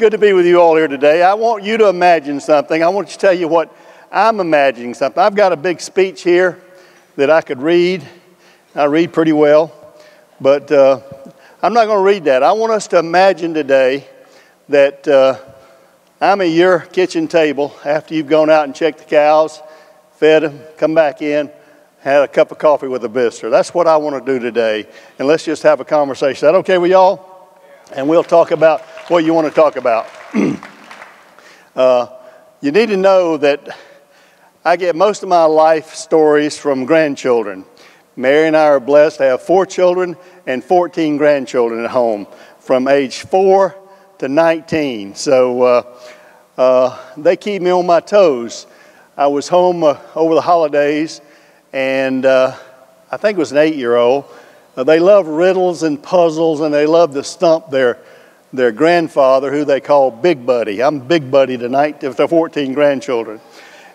good to be with you all here today. I want you to imagine something. I want to tell you what I'm imagining something. I've got a big speech here that I could read. I read pretty well, but I'm not going to read that. I want us to imagine today that I'm at your kitchen table after you've gone out and checked the cows, fed them, come back in, had a cup of coffee with a visitor. That's what I want to do today. And let's just have a conversation. Is that okay with y'all? And we'll talk about what you want to talk about. You need to know that I get most of my life stories from grandchildren. Mary and I are blessed to have 4 children and 14 grandchildren at home from age 4 to 19. So they keep me on my toes. I was home over the holidays, and I think it was an 8-year-old. They love riddles and puzzles, and they love to stump their grandfather, who they call Big Buddy. I'm Big Buddy tonight with the 14 grandchildren.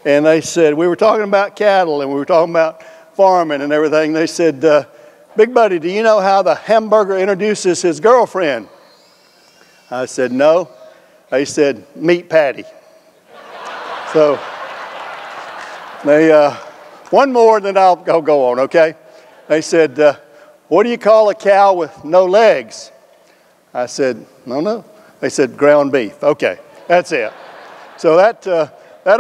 And they said, we were talking about cattle, and we were talking about farming and everything. They said, Big Buddy, do you know how the hamburger introduces his girlfriend? I said, no. They said, meet Patty. So they, one more, then I'll go on, okay? They said, what do you call a cow with no legs? I said, no. They said, ground beef. Okay, that's it. So that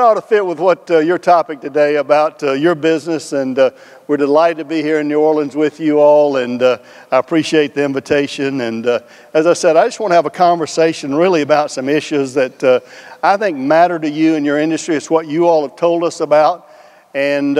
ought to fit with what your topic today about your business, and we're delighted to be here in New Orleans with you all, and I appreciate the invitation. And as I said, I just want to have a conversation really about some issues that I think matter to you in your industry. It's what you all have told us about, and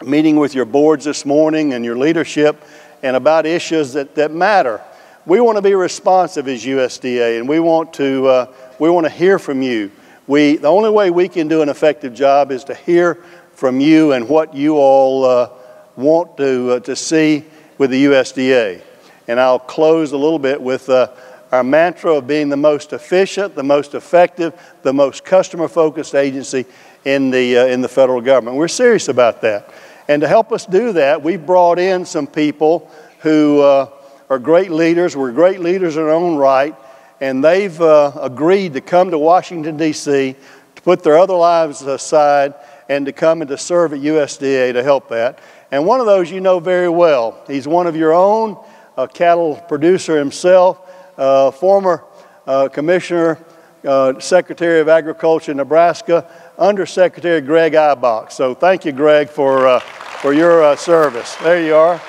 meeting with your boards this morning and your leadership, and about issues that matter. We want to be responsive as USDA, and we want to hear from you. The only way we can do an effective job is to hear from you and what you all want to see with the USDA. And I'll close a little bit with our mantra of being the most efficient, the most effective, the most customer-focused agency in the federal government. We're serious about that. And to help us do that, we've brought in some people who are great leaders. We're great leaders in our own right. And they've agreed to come to Washington, D.C., to put their other lives aside and to come and to serve at USDA to help that. And one of those you know very well. He's one of your own, a cattle producer himself, former Commissioner, Secretary of Agriculture in Nebraska, Undersecretary Greg Ibach. So thank you, Greg, for your service. There you are.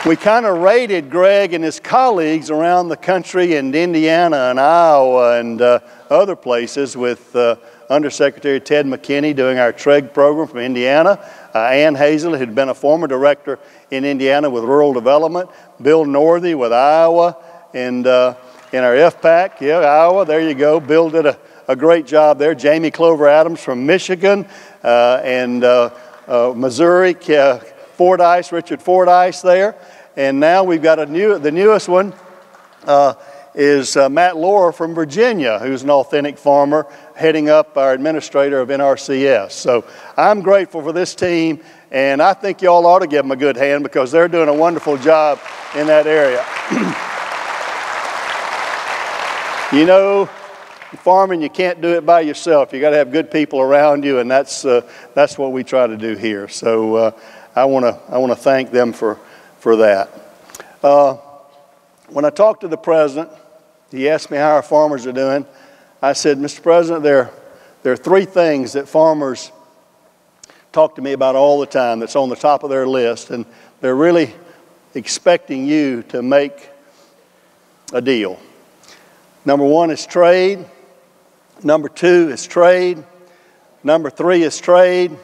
We kind of rated Greg and his colleagues around the country in Indiana and Iowa and other places with Undersecretary Ted McKinney doing our TREG program from Indiana, Ann Hazel, who'd been a former director in Indiana with Rural Development, Bill Northey with Iowa, and in our FPAC, Iowa, there you go. Bill did a great job there. Jamie Clover Adams from Michigan and Missouri, Richard Fordyce there. And now we've got the newest one is Matt Lohr from Virginia, who's an authentic farmer, heading up our administrator of NRCS. So I'm grateful for this team, and I think y'all ought to give them a good hand because they're doing a wonderful job in that area. You know, farming, you can't do it by yourself. You got to have good people around you, and that's what we try to do here. So I want to thank them for that. When I talked to the president, he asked me how our farmers are doing. I said, Mr. President, there are 3 things that farmers talk to me about all the time that's on the top of their list, and they're really expecting you to make a deal. Number 1 is trade. Number 2 is trade. Number 3 is trade.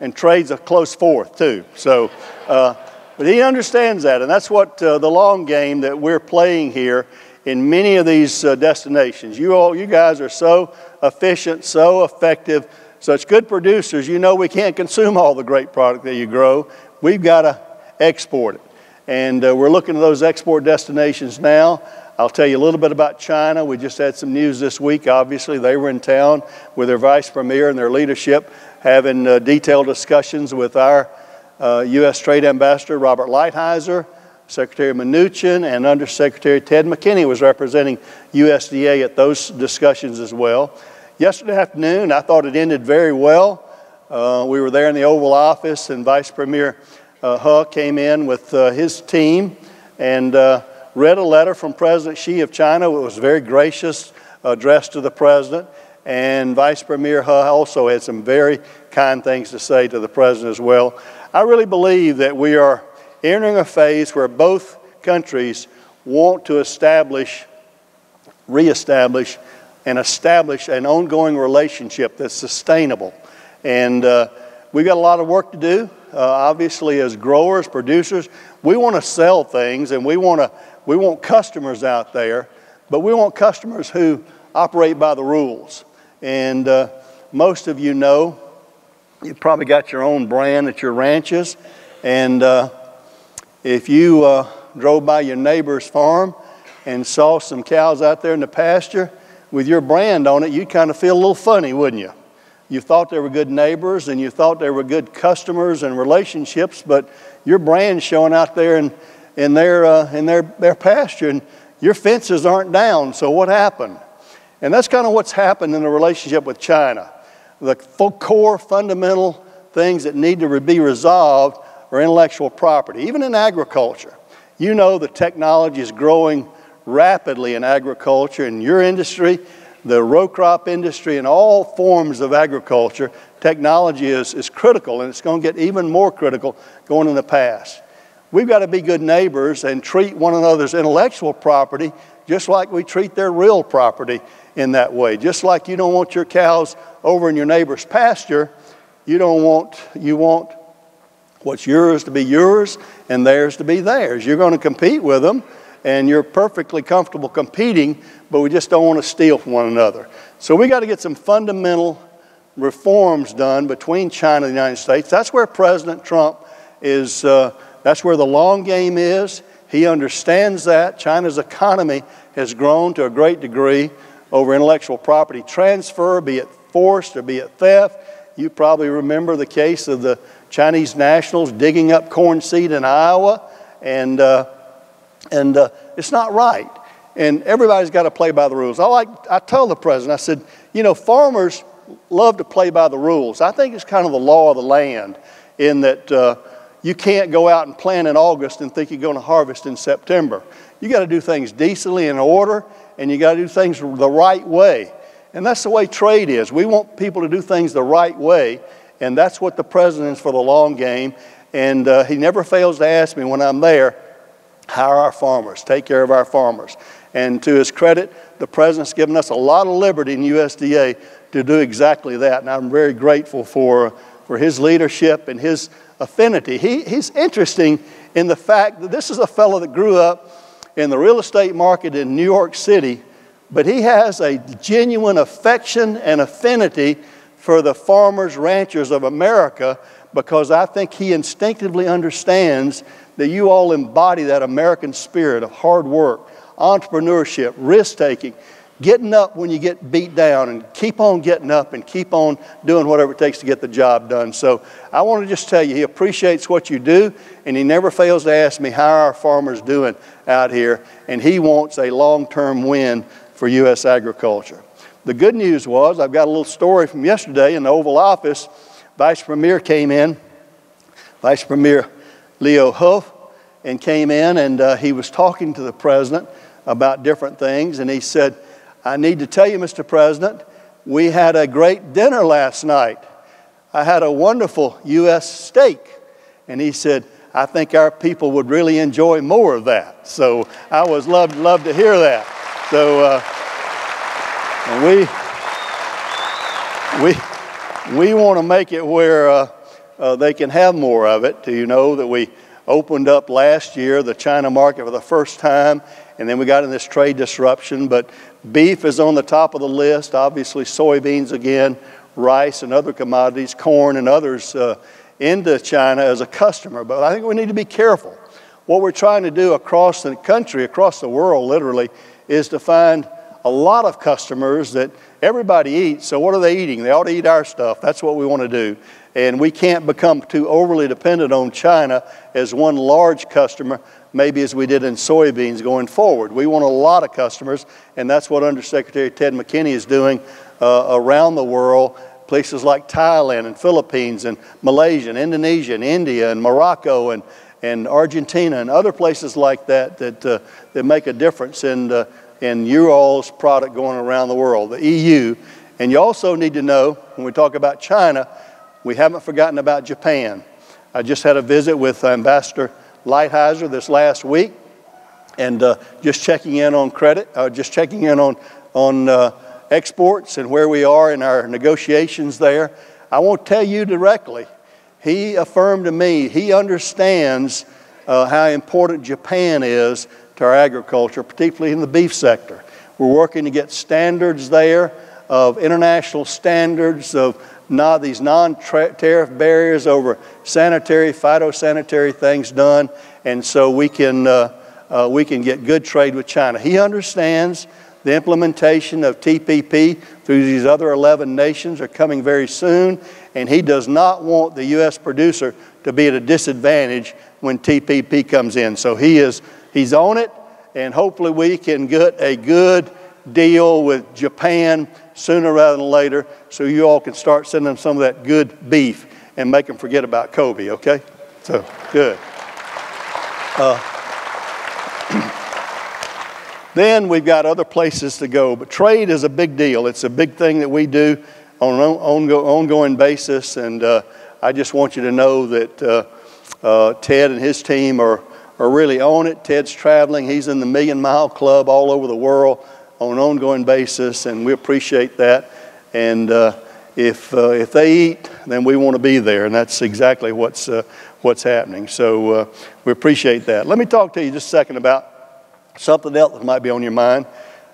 And trade's a close fourth, too. So, but he understands that, and that's what the long game that we're playing here in many of these destinations. You guys are so efficient, so effective, such good producers. You know we can't consume all the great product that you grow. We've got to export it. And we're looking at those export destinations now. I'll tell you a little bit about China. We just had some news this week. Obviously, they were in town with their vice premier and their leadership having detailed discussions with our U.S. Trade Ambassador, Robert Lighthizer. Secretary Mnuchin and Undersecretary Ted McKinney was representing USDA at those discussions as well. Yesterday afternoon, I thought it ended very well. We were there in the Oval Office, and Vice Premier He came in with his team and read a letter from President Xi of China. It was very gracious, addressed to the President, and Vice Premier He also had some very kind things to say to the President as well. I really believe that we are entering a phase where both countries want to reestablish an ongoing relationship that's sustainable. And we've got a lot of work to do. Obviously, as growers, producers, we want to sell things, and we want customers out there, but we want customers who operate by the rules. And most of you know, you've probably got your own brand at your ranches, and if you drove by your neighbor's farm and saw some cows out there in the pasture with your brand on it, you'd kind of feel a little funny, wouldn't you? You thought they were good neighbors and you thought they were good customers and relationships, but your brand's showing out there in their pasture, and your fences aren't down. So what happened? And that's kind of what's happened in the relationship with China. The core fundamental things that need to be resolved are intellectual property, even in agriculture. You know the technology is growing rapidly in agriculture, in your industry, the row crop industry, and all forms of agriculture. Technology is critical, and it's going to get even more critical going in the past. We've got to be good neighbors and treat one another's intellectual property just like we treat their real property in that way. Just like you don't want your cows over in your neighbor's pasture, you want what's yours to be yours and theirs to be theirs. You're going to compete with them, and you're perfectly comfortable competing, but we just don't want to steal from one another. So we got to get some fundamental reforms done between China and the United States. That's where President Trump is, that's where the long game is. He understands that. China's economy has grown to a great degree over intellectual property transfer, be it forced or be it theft. You probably remember the case of the Chinese nationals digging up corn seed in Iowa, and it's not right. And everybody's got to play by the rules. I tell the president, I said, you know, farmers love to play by the rules. I think it's kind of the law of the land in that you can't go out and plant in August and think you're going to harvest in September. You got to do things decently in order, and you got to do things the right way. And that's the way trade is. We want people to do things the right way, and that's what the president's for the long game. And he never fails to ask me when I'm there, how are our farmers? Take care of our farmers. And to his credit, the president's given us a lot of liberty in USDA to do exactly that. And I'm very grateful for his leadership and his affinity. He's interesting in the fact that this is a fellow that grew up in the real estate market in New York City, but he has a genuine affection and affinity for the farmers, ranchers of America, because I think he instinctively understands that you all embody that American spirit of hard work, entrepreneurship, risk-taking, getting up when you get beat down, and keep on getting up and keep on doing whatever it takes to get the job done. So I want to just tell you, he appreciates what you do, and he never fails to ask me, how are our farmers doing out here? And he wants a long-term win for U.S. agriculture. The good news was, I've got a little story from yesterday in the Oval Office. Vice Premier came in, Vice Premier Leo Huff, and came in, and he was talking to the President about different things, and he said, I need to tell you, Mr. President, we had a great dinner last night. I had a wonderful U.S. steak. And he said, I think our people would really enjoy more of that. So I was love to hear that. So we want to make it where they can have more of it. You know that we opened up last year the China market for the first time, and then we got in this trade disruption. But beef is on the top of the list, obviously soybeans again, rice and other commodities, corn and others into China as a customer. But I think we need to be careful. What we're trying to do across the country, across the world literally, is to find a lot of customers that everybody eats. So what are they eating? They ought to eat our stuff. That's what we want to do. And we can't become too overly dependent on China as one large customer maybe as we did in soybeans going forward. We want a lot of customers, and that's what Undersecretary Ted McKinney is doing around the world, places like Thailand and Philippines and Malaysia and Indonesia and India and Morocco and Argentina and other places like that that make a difference in your all's product going around the world, the EU. And you also need to know, when we talk about China, we haven't forgotten about Japan. I just had a visit with Ambassador Lighthizer this last week, and just checking in on on exports and where we are in our negotiations there. I won't tell you directly. He affirmed to me he understands how important Japan is to our agriculture, particularly in the beef sector. We're working to get standards there, of international standards, of these non-tariff barriers over sanitary, phytosanitary things done, and so we can get good trade with China. He understands the implementation of TPP through these other 11 nations are coming very soon, and he does not want the U.S. producer to be at a disadvantage when TPP comes in. So he's on it, and hopefully we can get a good deal with Japan sooner rather than later, so you all can start sending them some of that good beef and make them forget about Kobe, okay? So, good. Then we've got other places to go, but trade is a big deal. It's a big thing that we do on an ongoing basis, and I just want you to know that Ted and his team are really on it. Ted's traveling. He's in the Million Mile Club all over the world on an ongoing basis, and we appreciate that. And if they eat, then we want to be there, and that's exactly what's happening. So we appreciate that. Let me talk to you just a second about something else that might be on your mind.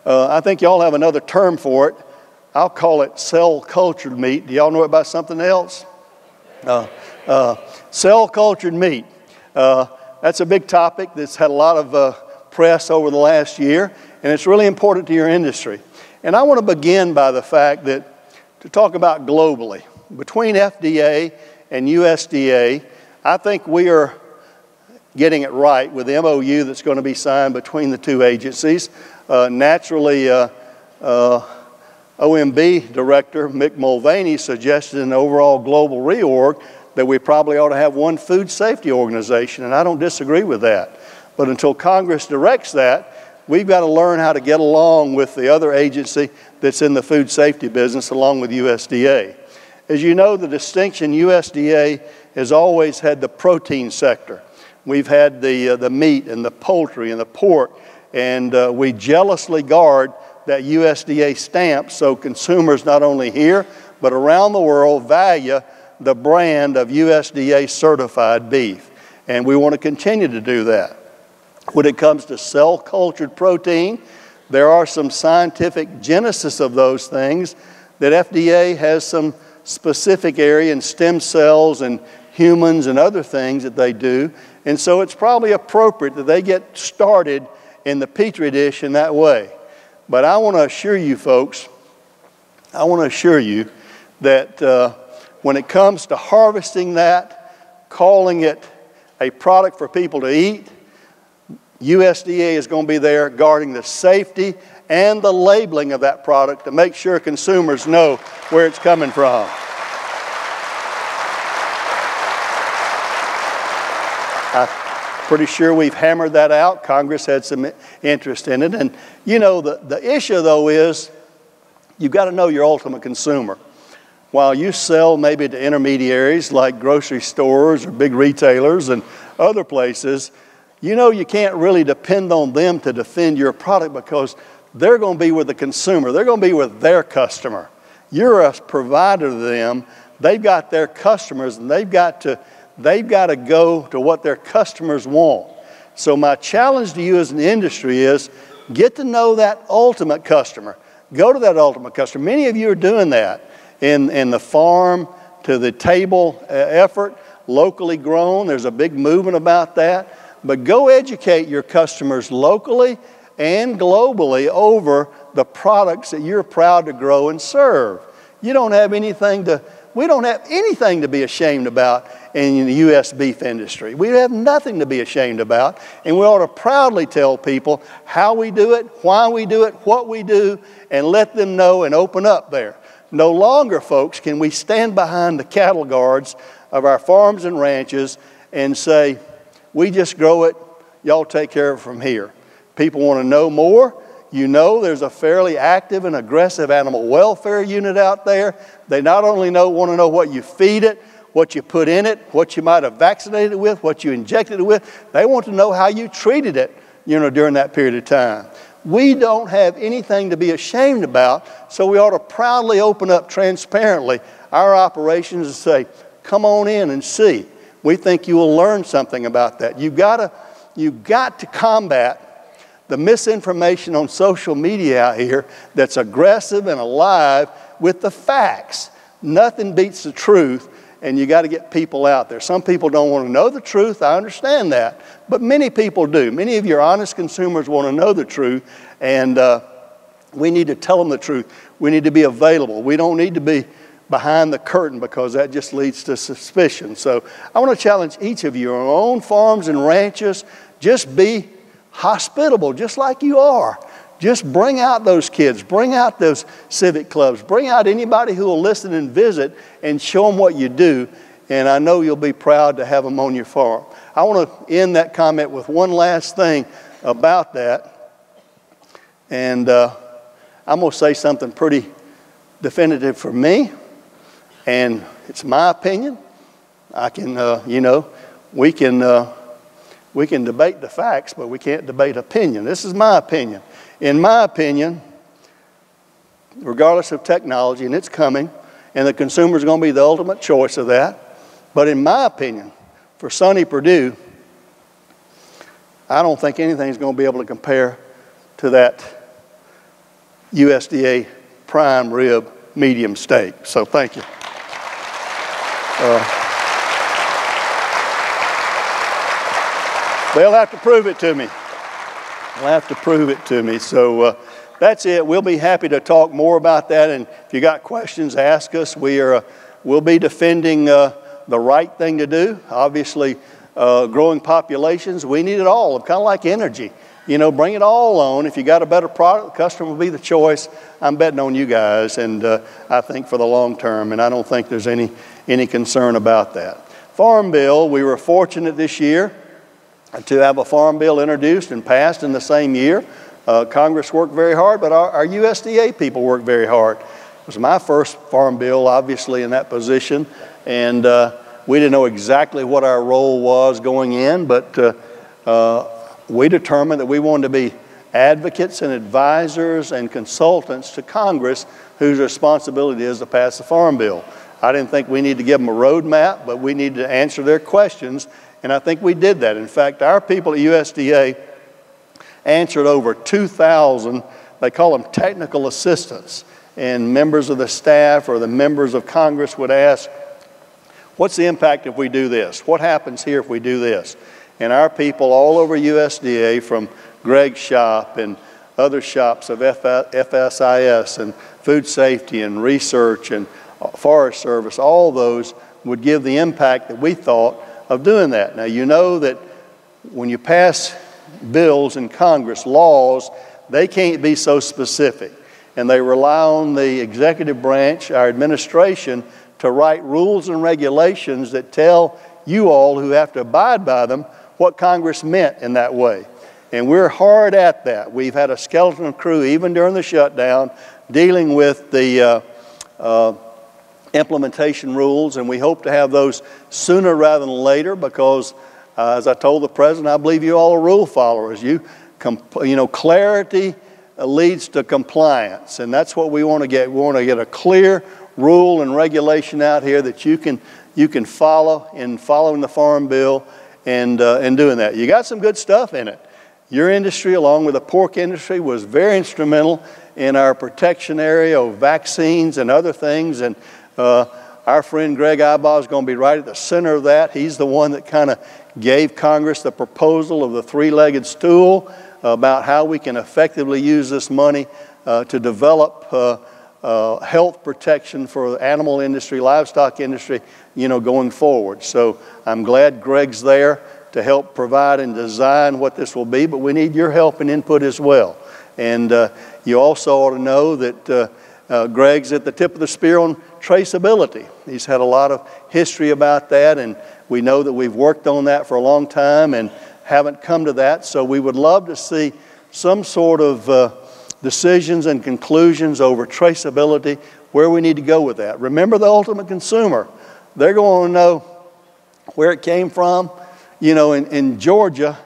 I think y'all have another term for it. I'll call it cell-cultured meat. Do y'all know about something else? Cell-cultured meat. That's a big topic that's had a lot of press over the last year, and it's really important to your industry. And I want to begin by the fact that to talk about globally, between FDA and USDA, I think we are getting it right with the MOU that's going to be signed between the two agencies. Naturally, OMB Director Mick Mulvaney suggested an overall global reorg that we probably ought to have one food safety organization, and I don't disagree with that. But until Congress directs that, we've got to learn how to get along with the other agency that's in the food safety business, along with USDA. As you know, the distinction USDA has always had the protein sector. We've had the meat and the poultry and the pork, and we jealously guard that USDA stamp so consumers not only here but around the world value the brand of USDA certified beef. And we want to continue to do that. When it comes to cell-cultured protein, there are some scientific genesis of those things that FDA has some specific area in stem cells and humans and other things that they do. And so it's probably appropriate that they get started in the Petri dish in that way. But I want to assure you folks, that when it comes to harvesting that, calling it a product for people to eat, USDA is going to be there guarding the safety and the labeling of that product to make sure consumers know where it's coming from. I'm pretty sure we've hammered that out. Congress had some interest in it. And you know, the issue though is you've got to know your ultimate consumer. While you sell maybe to intermediaries like grocery stores or big retailers and other places, you know you can't really depend on them to defend your product because they're going to be with the consumer. They're going to be with their customer. You're a provider to them. They've got their customers, and they've got to go to what their customers want. So my challenge to you as an industry is get to know that ultimate customer. Go to that ultimate customer. Many of you are doing that in the farm to the table effort, locally grown. There's a big movement about that. But go educate your customers locally and globally over the products that you're proud to grow and serve. You don't have anything to We don't have anything to be ashamed about in the U.S. beef industry. We have nothing to be ashamed about, and we ought to proudly tell people how we do it, why we do it, what we do, and let them know and open up there. No longer, folks, can we stand behind the cattle guards of our farms and ranches and say, we just grow it, y'all take care of it from here. People want to know more. You know there's a fairly active and aggressive animal welfare unit out there. They not only want to know what you feed it, what you put in it, what you might have vaccinated it with, what you injected it with. They want to know how you treated it, during that period of time. We don't have anything to be ashamed about, so we ought to proudly open up transparently our operations and say, come on in and see. We think you will learn something about that. You've got to combat the misinformation on social media out here that's aggressive and alive with the facts. Nothing beats the truth, and you got to get people out there. Some people don't want to know the truth. I understand that. But many people do. Many of your honest consumers want to know the truth, and we need to tell them the truth. We need to be available. We don't need to be behind the curtain, because that just leads to suspicion. So I want to challenge each of you on your own farms and ranches, just be hospitable, just like you are. Just bring out those kids, bring out those civic clubs, bring out anybody who will listen and visit, and show them what you do, and I know you'll be proud to have them on your farm. I want to end that comment with one last thing about that, and I'm going to say something pretty definitive for me, and it's my opinion. I can, we can debate the facts, but we can't debate opinion. This is my opinion. In my opinion, regardless of technology, and it's coming, and the consumer is going to be the ultimate choice of that, but in my opinion, for Sonny Perdue, I don't think anything is going to be able to compare to that USDA prime rib medium steak. So thank you. They'll have to prove it to me. They'll have to prove it to me. So that's it. We'll be happy to talk more about that. And if you got questions, ask us. We'll be defending the right thing to do. Obviously, growing populations, we need it all. Kind of like energy. Bring it all on. If you got a better product, the customer will be the choice. I'm betting on you guys, and I think for the long term, and I don't think there's any concern about that. Farm bill, we were fortunate this year to have a farm bill introduced and passed in the same year. Congress worked very hard, but our USDA people worked very hard. It was my first farm bill, obviously, in that position, and we didn't know exactly what our role was going in, but we determined that we wanted to be advocates and advisors and consultants to Congress whose responsibility is to pass the farm bill. I didn't think we needed to give them a roadmap, but we needed to answer their questions, and I think we did that. In fact, our people at USDA answered over 2,000, they call them technical assistants, and members of the staff or the members of Congress would ask, what's the impact if we do this? What happens here if we do this? And our people all over USDA, from Greg's shop and other shops of FSIS and food safety and research and Forest Service, all those would give the impact that we thought of doing that. Now, you know that when you pass bills in Congress, laws, they can't be so specific. And they rely on the executive branch, our administration, to write rules and regulations that tell you all who have to abide by them what Congress meant in that way. And we're hard at that. We've had a skeleton crew, even during the shutdown, dealing with the implementation rules, and we hope to have those sooner rather than later because, as I told the President, I believe you all are rule followers. Clarity leads to compliance, and that's what we want to get. We want to get a clear rule and regulation out here that you can follow in following the Farm Bill and doing that. You got some good stuff in it. Your industry, along with the pork industry, was very instrumental in our protection area of vaccines and other things. And our friend Greg Ibaugh is going to be right at the center of that. He's the one that kind of gave Congress the proposal of the three-legged stool about how we can effectively use this money to develop health protection for the animal industry, livestock industry, going forward. So I'm glad Greg's there to help provide and design what this will be, but we need your help and input as well. And you also ought to know that Greg's at the tip of the spear on traceability. He's had a lot of history about that, and we know that we've worked on that for a long time and haven't come to that. So we would love to see some sort of decisions and conclusions over traceability, where we need to go with that. Remember, the ultimate consumer, they're going to know where it came from. In Georgia,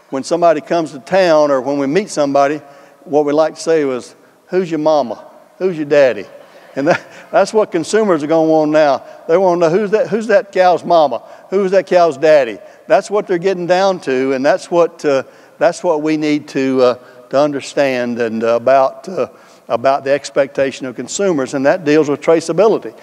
when somebody comes to town or when we meet somebody, what we like to say was, "Who's your mama? Who's your daddy?" And that's what consumers are going to want now. They want to know who's that cow's mama, who's that cow's daddy. That's what they're getting down to, and that's what we need to understand and about the expectation of consumers, and that deals with traceability.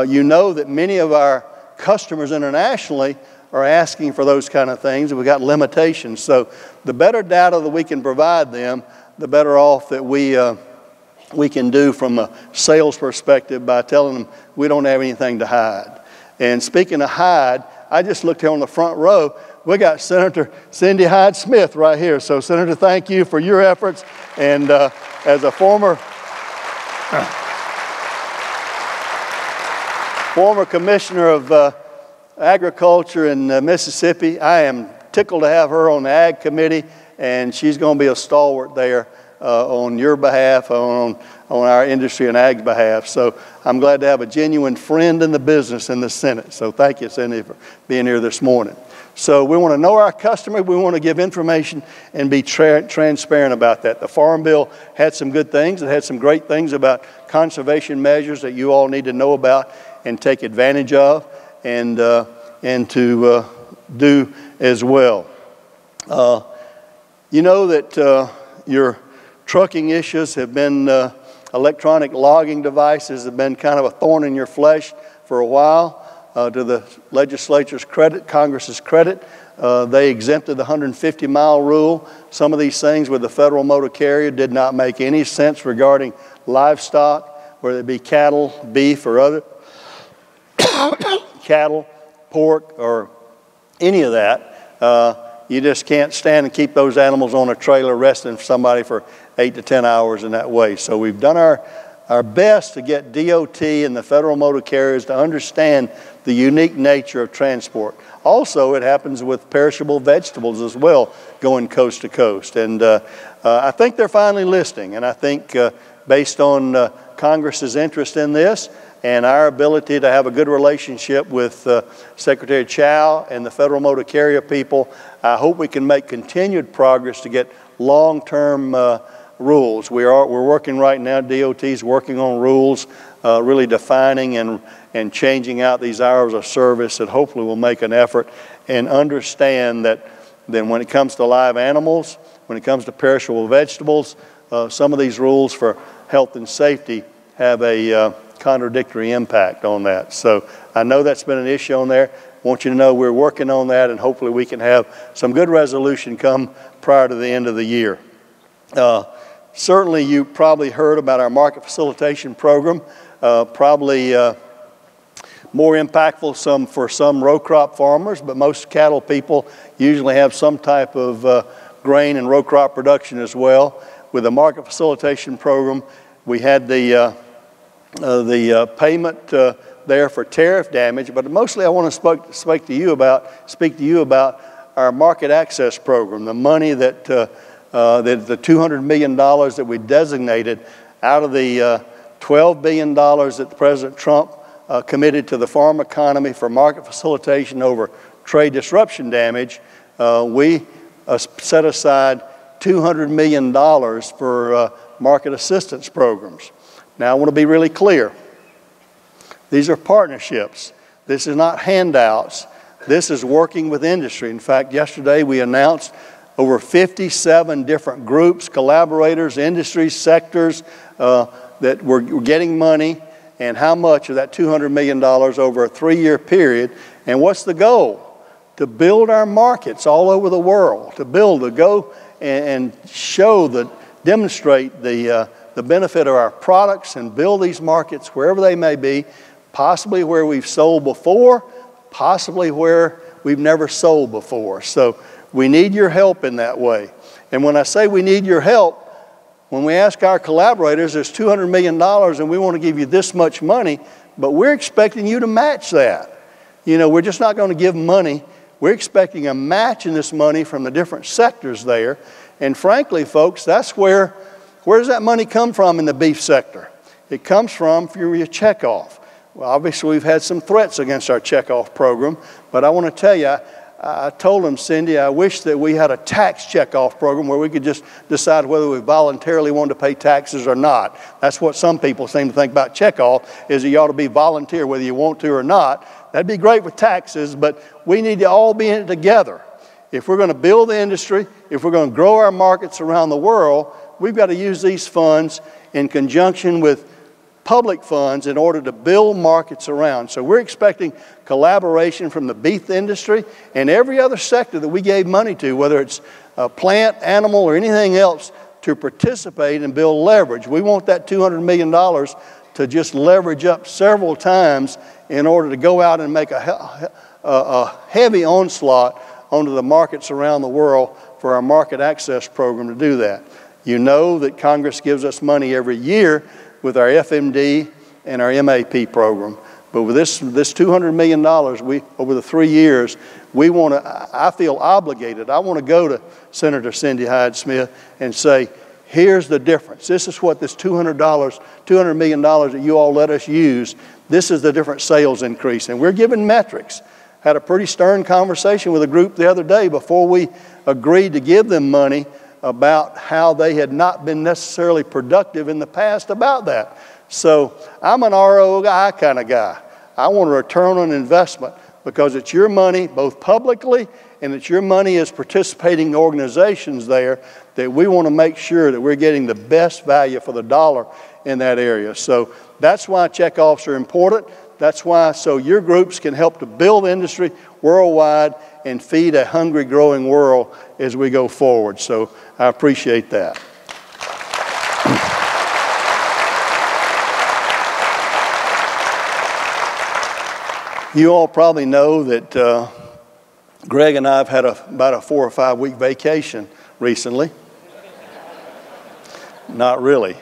You know that many of our customers internationally are asking for those kind of things, and we've got limitations. So the better data that we can provide them, the better off that we can do from a sales perspective by telling them we don't have anything to hide. And speaking of hide, I just looked here on the front row. We got Senator Cindy Hyde-Smith right here. So, Senator, thank you for your efforts. And as a former commissioner of agriculture in Mississippi, I am tickled to have her on the Ag Committee, and she's going to be a stalwart there on your behalf, on our industry and Ag's behalf. So I'm glad to have a genuine friend in the business in the Senate. So thank you, Cindy, for being here this morning. So we want to know our customer. We want to give information and be transparent about that. The Farm Bill had some good things. It had some great things about conservation measures that you all need to know about and take advantage of and to do as well. You know that your trucking issues have been, electronic logging devices have been kind of a thorn in your flesh for a while. To the legislature's credit, Congress's credit, they exempted the 150-mile rule. Some of these things with the federal motor carrier did not make any sense regarding livestock, whether it be cattle, beef, or other cattle, pork, or any of that. You just can't stand and keep those animals on a trailer resting for somebody for 8 to 10 hours in that way. So we've done our best to get DOT and the federal motor carriers to understand the unique nature of transport. Also, it happens with perishable vegetables as well, going coast to coast. And I think they're finally listening. And I think based on Congress's interest in this and our ability to have a good relationship with Secretary Chow and the federal motor carrier people, I hope we can make continued progress to get long-term rules. We're working right now, DOT's working on rules, really defining and changing out these hours of service, that hopefully will make an effort and understand that then when it comes to live animals, when it comes to perishable vegetables, some of these rules for health and safety have a contradictory impact on that. So I know that's been an issue on there. I want you to know we're working on that, and hopefully we can have some good resolution come prior to the end of the year. Certainly you probably heard about our market facilitation program, probably more impactful for some row crop farmers, but most cattle people usually have some type of grain and row crop production as well. With the market facilitation program, we had the payment there for tariff damage, but mostly I want to speak to you about our market access program, the money that the $200 million that we designated out of the $12 billion that President Trump committed to the farm economy for market facilitation over trade disruption damage. We set aside $200 million for market assistance programs. Now I want to be really clear. These are partnerships. This is not handouts. This is working with industry. In fact, yesterday we announced over 57 different groups, collaborators, industry sectors that were getting money, and how much of that $200 million over a 3-year period. And what's the goal? To build our markets all over the world, to go and demonstrate the the benefit of our products and build these markets wherever they may be, possibly where we've sold before, possibly where we've never sold before. So we need your help in that way. And when I say we need your help, when we ask our collaborators, there's $200 million and we want to give you this much money, but we're expecting you to match that. You know, we're just not going to give money. We're expecting a match in this money from the different sectors there. And frankly, folks, that's where does that money come from in the beef sector? It comes from your checkoff. Well, obviously, we've had some threats against our checkoff program, but I want to tell you, I told them, Cindy, I wish that we had a tax checkoff program where we could just decide whether we voluntarily wanted to pay taxes or not. That's what some people seem to think about checkoff, is that you ought to be volunteer whether you want to or not. That'd be great with taxes, but we need to all be in it together. If we're going to build the industry, if we're going to grow our markets around the world, we've got to use these funds in conjunction with public funds in order to build markets around. So we're expecting collaboration from the beef industry and every other sector that we gave money to, whether it's plant, animal, or anything else, to participate and build leverage. We want that $200 million to just leverage up several times in order to go out and make a heavy onslaught onto the markets around the world for our market access program to do that. You know that Congress gives us money every year with our FMD and our MAP program. But with this $200 million, over the 3 years, I feel obligated. I want to go to Senator Cindy Hyde-Smith and say, here's the difference. This is what this $200 million that you all let us use, this is the different sales increase. And we're giving metrics. Had a pretty stern conversation with a group the other day before we agreed to give them money about how they had not been necessarily productive in the past about that. So I'm an ROI kind of guy. I want a return on investment because it's your money both publicly and it's your money as participating organizations there that we want to make sure that we're getting the best value for the dollar in that area. So that's why checkoffs are important. That's why, so your groups can help to build industry worldwide and feed a hungry, growing world as we go forward. So I appreciate that. You all probably know that Greg and I have had about a 4 or 5 week vacation recently. Not really.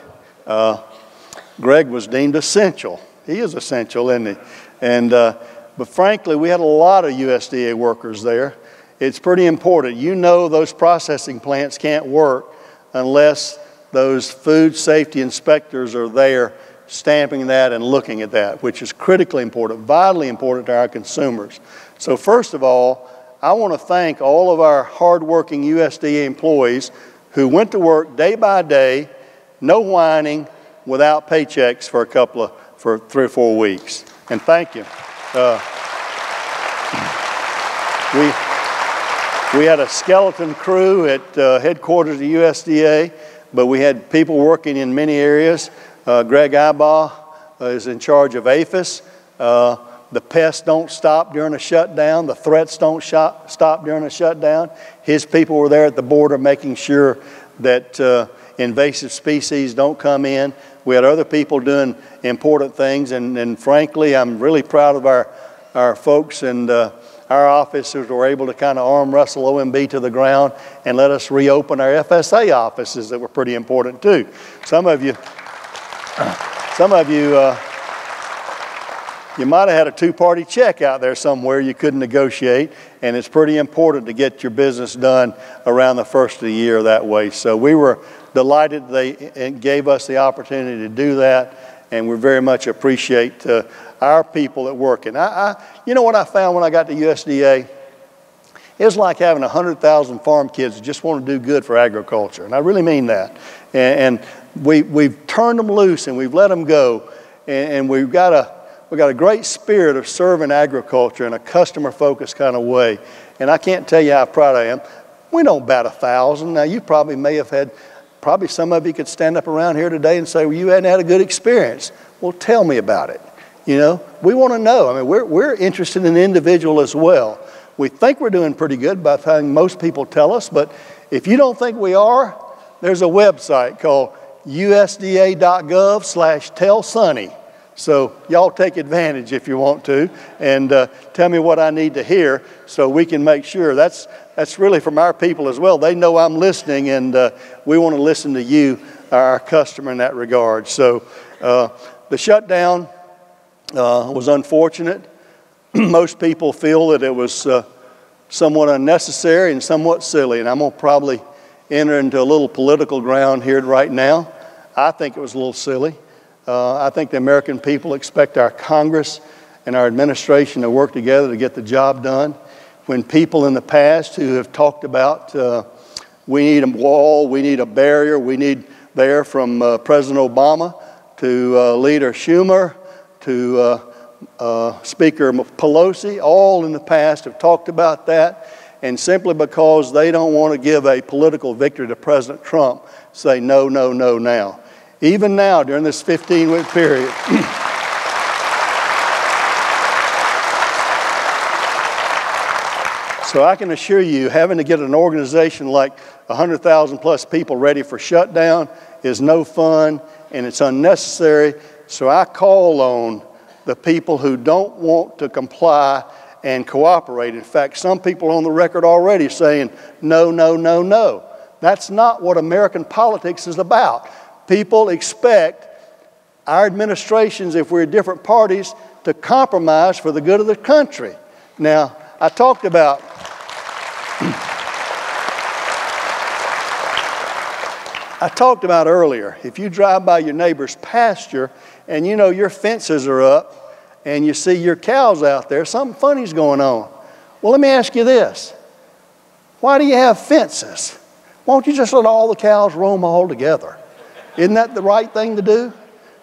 Greg was deemed essential. He is essential, isn't he? And but frankly, we had a lot of USDA workers there. It's pretty important. You know those processing plants can't work unless those food safety inspectors are there stamping that and looking at that, which is critically important, vitally important to our consumers. So first of all, I want to thank all of our hardworking USDA employees who went to work day by day, no whining, without paychecks for 3 or 4 weeks. And thank you. We had a skeleton crew at headquarters of USDA, but we had people working in many areas. Greg Ibaugh is in charge of APHIS. The pests don't stop during a shutdown. The threats don't stop during a shutdown. His people were there at the border making sure that invasive species don't come in. We had other people doing important things, and frankly, I'm really proud of our folks and our officers were able to kind of arm wrestle OMB to the ground and let us reopen our FSA offices that were pretty important too. Some of you, you might have had a 2-party check out there somewhere you couldn't negotiate, and it's pretty important to get your business done around the first of the year that way. So we were delighted they gave us the opportunity to do that, and we very much appreciate our people that work. And you know what I found when I got to USDA? It was like having 100,000 farm kids that just want to do good for agriculture, and I really mean that. And we've turned them loose and we've let them go, and we've got a great spirit of serving agriculture in a customer-focused kind of way. And I can't tell you how proud I am. We don't bat 1,000. Now, you probably may have had, probably some of you could stand up around here today and say, well, you hadn't had a good experience. Well, tell me about it. You know, we want to know. I mean, we're interested in the individual as well. We think we're doing pretty good by the time most people tell us, but if you don't think we are, there's a website called usda.gov/tellsonny. So y'all take advantage if you want to, and tell me what I need to hear so we can make sure. That's really from our people as well. They know I'm listening, and we want to listen to you, our customer, in that regard. So the shutdown was unfortunate. Most people feel that it was somewhat unnecessary and somewhat silly, and I'm going to probably enter into a little political ground here right now. I think it was a little silly. I think the American people expect our Congress and our administration to work together to get the job done. When people in the past who have talked about we need a wall, we need a barrier, we need there from President Obama to Leader Schumer to Speaker Pelosi, all in the past have talked about that, and simply because they don't want to give a political victory to President Trump, say no, no, no now. Even now, during this 15-week period, so I can assure you, having to get an organization like 100,000 plus people ready for shutdown is no fun, and it's unnecessary. So I call on the people who don't want to comply and cooperate. In fact, some people are on the record already saying, no, no, no, no. That's not what American politics is about. People expect our administrations, if we're different parties, to compromise for the good of the country. Now, I talked about earlier, if you drive by your neighbor's pasture and you know your fences are up and you see your cows out there, something funny's going on. Well, let me ask you this. Why do you have fences? Why don't you just let all the cows roam all together? Isn't that the right thing to do?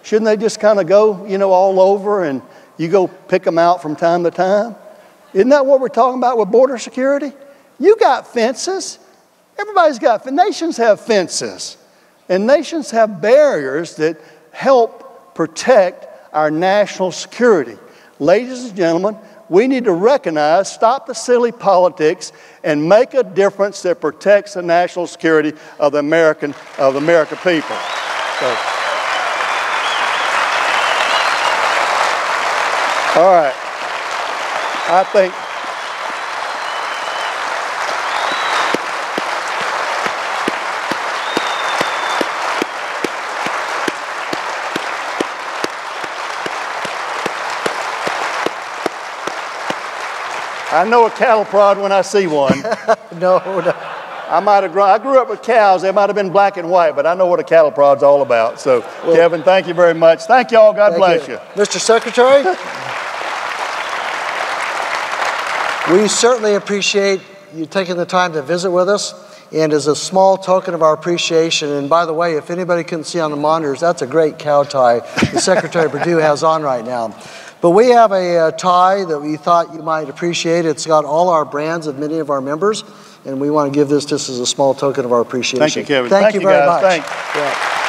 Shouldn't they just kind of go, all over and you go pick them out from time to time? Isn't that what we're talking about with border security? You got fences. Everybody's got fences. Nations have fences. And nations have barriers that help protect our national security. Ladies and gentlemen, we need to recognize, stop the silly politics, and make a difference that protects the national security of the American people. So, all right. I think I know a cattle prod when I see one. No. I grew up with cows. They might have been black and white, but I know what a cattle prod's all about. So, well, Kevin, thank you very much. Thank you all. God bless you. Mr. Secretary, we certainly appreciate you taking the time to visit with us. And as a small token of our appreciation, and by the way, if anybody couldn't see on the monitors, that's a great cow tie the Secretary Perdue has on right now. But we have a tie that we thought you might appreciate. It's got all our brands of many of our members, and we want to give this just as a small token of our appreciation. Thank you, Kevin. Thank you very guys. much. Thanks. Yeah.